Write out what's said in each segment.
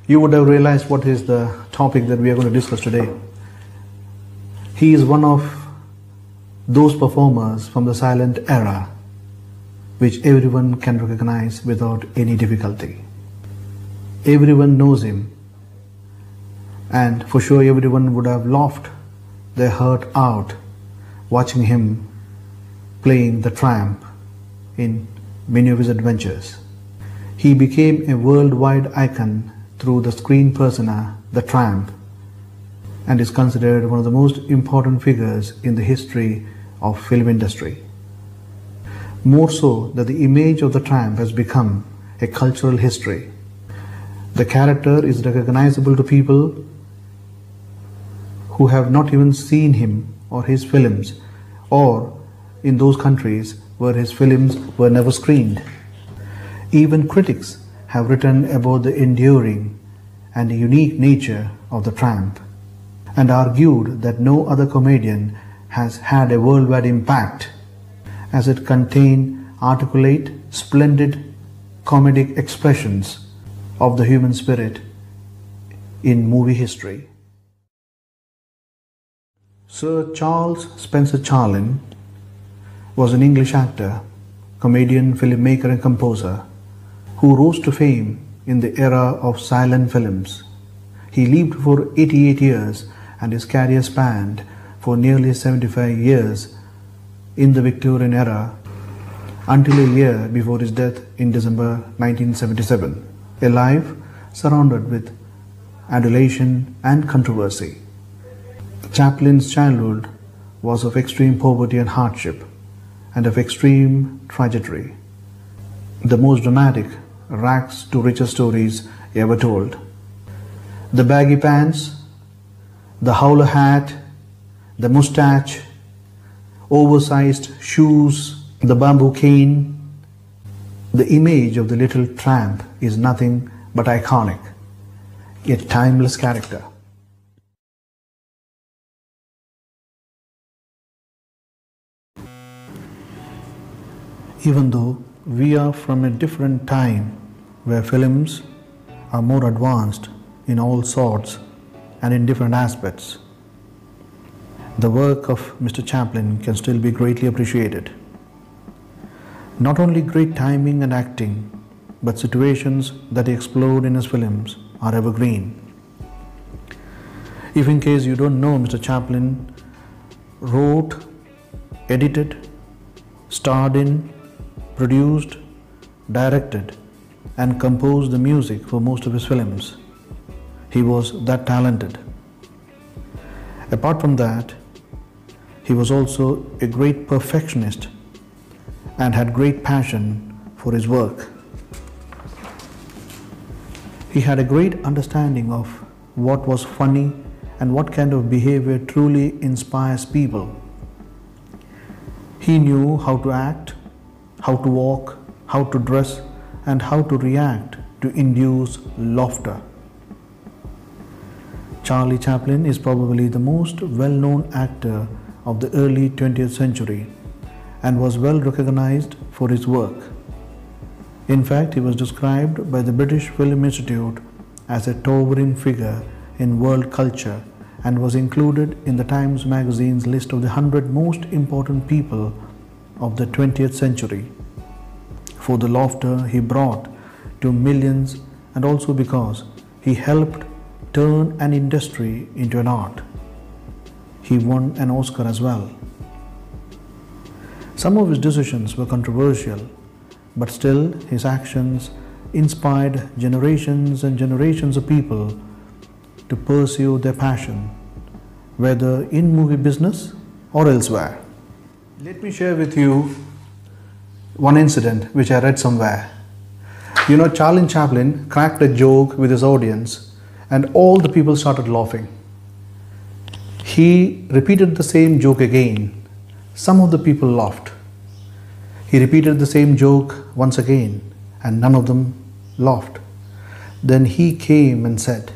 you would have realized what is the topic that we are going to discuss today. He is one of those performers from the silent era which everyone can recognize without any difficulty. Everyone knows him, and for sure everyone would have laughed their heart out watching him playing the Tramp in many of his adventures. He became a worldwide icon through the screen persona, the Tramp, and is considered one of the most important figures in the history of film industry. More so that the image of the Tramp has become a cultural history. The character is recognizable to people who have not even seen him or his films, or in those countries where his films were never screened. Even critics have written about the enduring and unique nature of the Tramp, and argued that no other comedian has had a worldwide impact, as it contained articulate, splendid comedic expressions of the human spirit in movie history. Sir Charles Spencer Chaplin was an English actor, comedian, filmmaker and composer who rose to fame in the era of silent films. He lived for 88 years and his career spanned for nearly 75 years in the Victorian era until a year before his death in December 1977. A life surrounded with adulation and controversy. Chaplin's childhood was of extreme poverty and hardship, and of extreme tragedy. The most dramatic rags to riches stories ever told. The baggy pants, the howler hat, the mustache, oversized shoes, the bamboo cane. The image of the little Tramp is nothing but iconic, a timeless character. Even though we are from a different time where films are more advanced in all sorts and in different aspects, the work of Mr. Chaplin can still be greatly appreciated. Not only great timing and acting, but situations that he explored in his films are evergreen. If in case you don't know, Mr. Chaplin wrote, edited, starred in, produced, directed and composed the music for most of his films. He was that talented. Apart from that, he was also a great perfectionist and had great passion for his work. He had a great understanding of what was funny and what kind of behavior truly inspires people. He knew how to act, how to walk, how to dress, and how to react to induce laughter. Charlie Chaplin is probably the most well-known actor of the early 20th century and was well recognized for his work. In fact, he was described by the British Film Institute as a towering figure in world culture and was included in the Times magazine's list of the 100 most important people of the 20th century for the laughter he brought to millions, and also because he helped turn an industry into an art. He won an Oscar as well. Some of his decisions were controversial, but still his actions inspired generations and generations of people to pursue their passion, whether in movie business or elsewhere. Let me share with you one incident which I read somewhere. You know, Charlie Chaplin cracked a joke with his audience and all the people started laughing. He repeated the same joke again. Some of the people laughed. He repeated the same joke once again and none of them laughed. Then he came and said,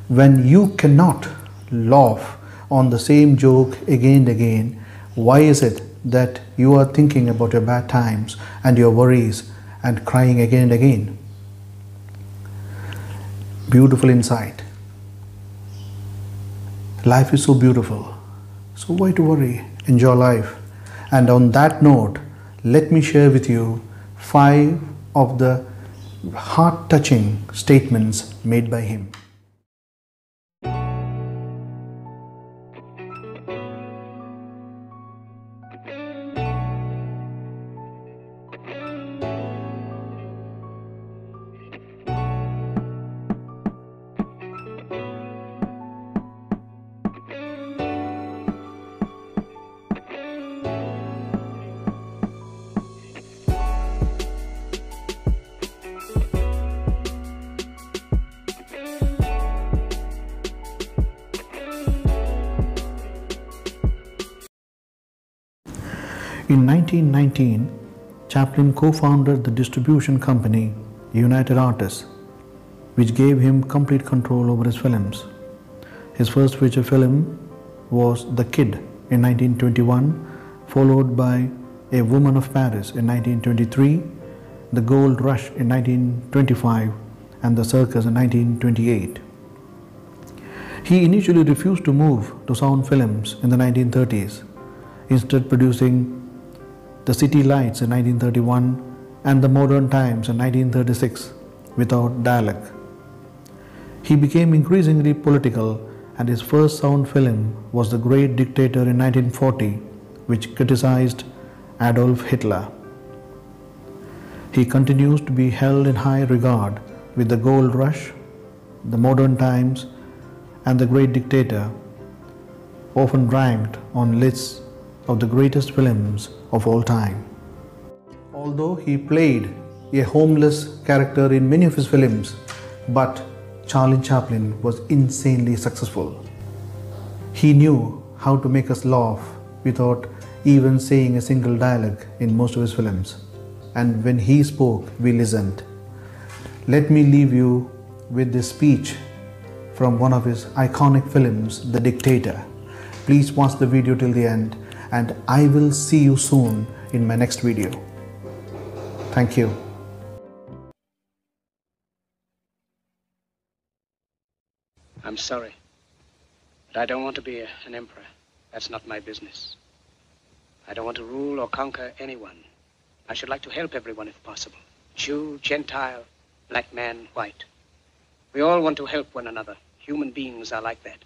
"When you cannot laugh on the same joke again and again, why is it that you are thinking about your bad times and your worries and crying again and again?" Beautiful insight. Life is so beautiful. So why to worry? Enjoy life. And on that note, let me share with you 5 of the heart-touching statements made by him. In 1919, Chaplin co-founded the distribution company United Artists, which gave him complete control over his films. His first feature film was The Kid in 1921, followed by A Woman of Paris in 1923, The Gold Rush in 1925, and The Circus in 1928. He initially refused to move to sound films in the 1930s, instead producing The City Lights in 1931 and The Modern Times in 1936 without dialogue. He became increasingly political, and his first sound film was The Great Dictator in 1940, which criticized Adolf Hitler. He continues to be held in high regard with The Gold Rush, The Modern Times, and The Great Dictator, often ranked on lists of the greatest films of all time. Although he played a homeless character in many of his films, but Charlie Chaplin was insanely successful. He knew how to make us laugh without even saying a single dialogue in most of his films. And when he spoke, we listened. Let me leave you with this speech from one of his iconic films, The Dictator. Please watch the video till the end, and I will see you soon in my next video. Thank you. I'm sorry, but I don't want to be an emperor. That's not my business. I don't want to rule or conquer anyone. I should like to help everyone if possible. Jew, Gentile, black man, white. We all want to help one another. Human beings are like that.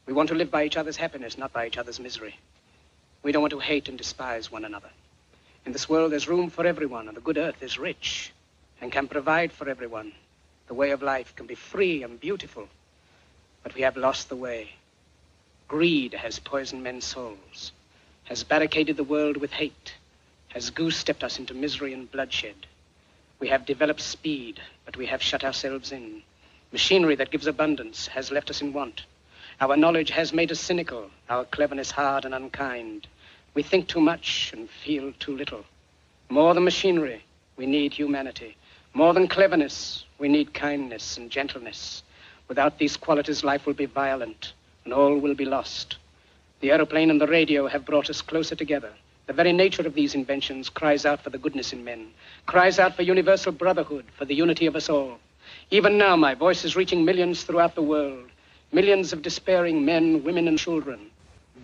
We want to live by each other's happiness, not by each other's misery. We don't want to hate and despise one another. In this world, there's room for everyone, and the good earth is rich and can provide for everyone. The way of life can be free and beautiful, but we have lost the way. Greed has poisoned men's souls, has barricaded the world with hate, has goose-stepped us into misery and bloodshed. We have developed speed, but we have shut ourselves in. Machinery that gives abundance has left us in want. Our knowledge has made us cynical, our cleverness hard and unkind. We think too much and feel too little. More than machinery, we need humanity. More than cleverness, we need kindness and gentleness. Without these qualities, life will be violent and all will be lost. The aeroplane and the radio have brought us closer together. The very nature of these inventions cries out for the goodness in men, cries out for universal brotherhood, for the unity of us all. Even now, my voice is reaching millions throughout the world. Millions of despairing men, women, and children,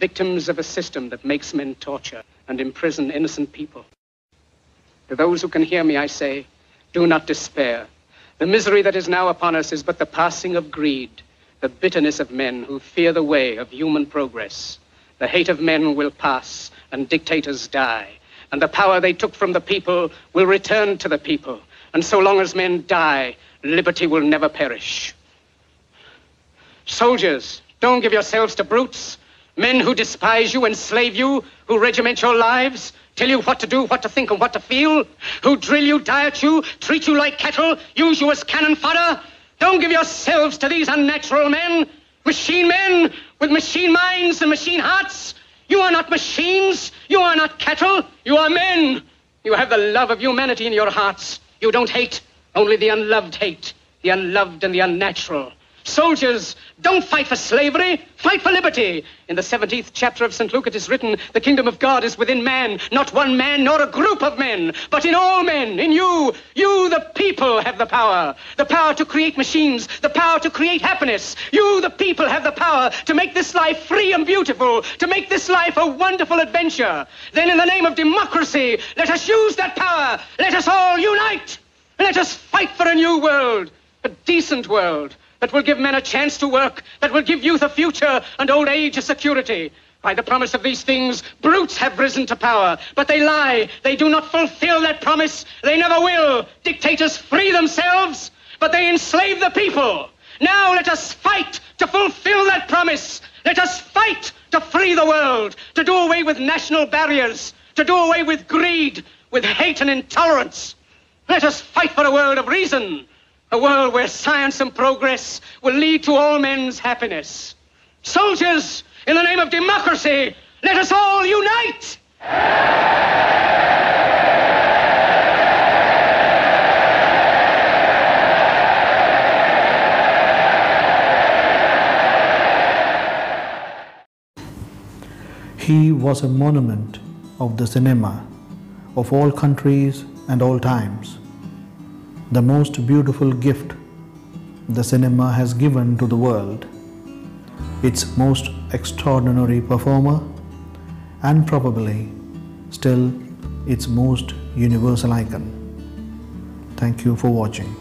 victims of a system that makes men torture and imprison innocent people. To those who can hear me, I say, do not despair. The misery that is now upon us is but the passing of greed, the bitterness of men who fear the way of human progress. The hate of men will pass and dictators die, and the power they took from the people will return to the people. And so long as men die, liberty will never perish. Soldiers, don't give yourselves to brutes, men who despise you, enslave you, who regiment your lives, tell you what to do, what to think, and what to feel, who drill you, diet you, treat you like cattle, use you as cannon fodder. Don't give yourselves to these unnatural men with machine minds and machine hearts. You are not machines, you are not cattle, you are men. You have the love of humanity in your hearts. You don't hate, only the unloved hate, the unloved and the unnatural. Soldiers, don't fight for slavery, fight for liberty. In the 17th chapter of St. Luke it is written, the kingdom of God is within man, not one man nor a group of men, but in all men, in you. You, the people, have the power to create machines, the power to create happiness. You, the people, have the power to make this life free and beautiful, to make this life a wonderful adventure. Then in the name of democracy, let us use that power. Let us all unite. Let us fight for a new world, a decent world, that will give men a chance to work, that will give youth a future and old age a security. By the promise of these things, brutes have risen to power, but they lie. They do not fulfill that promise. They never will. Dictators free themselves, but they enslave the people. Now let us fight to fulfill that promise. Let us fight to free the world, to do away with national barriers, to do away with greed, with hate and intolerance. Let us fight for a world of reason, a world where science and progress will lead to all men's happiness. Soldiers, in the name of democracy, let us all unite! He was a monument of the cinema, of all countries and all times. The most beautiful gift the cinema has given to the world, its most extraordinary performer, and probably still its most universal icon. Thank you for watching.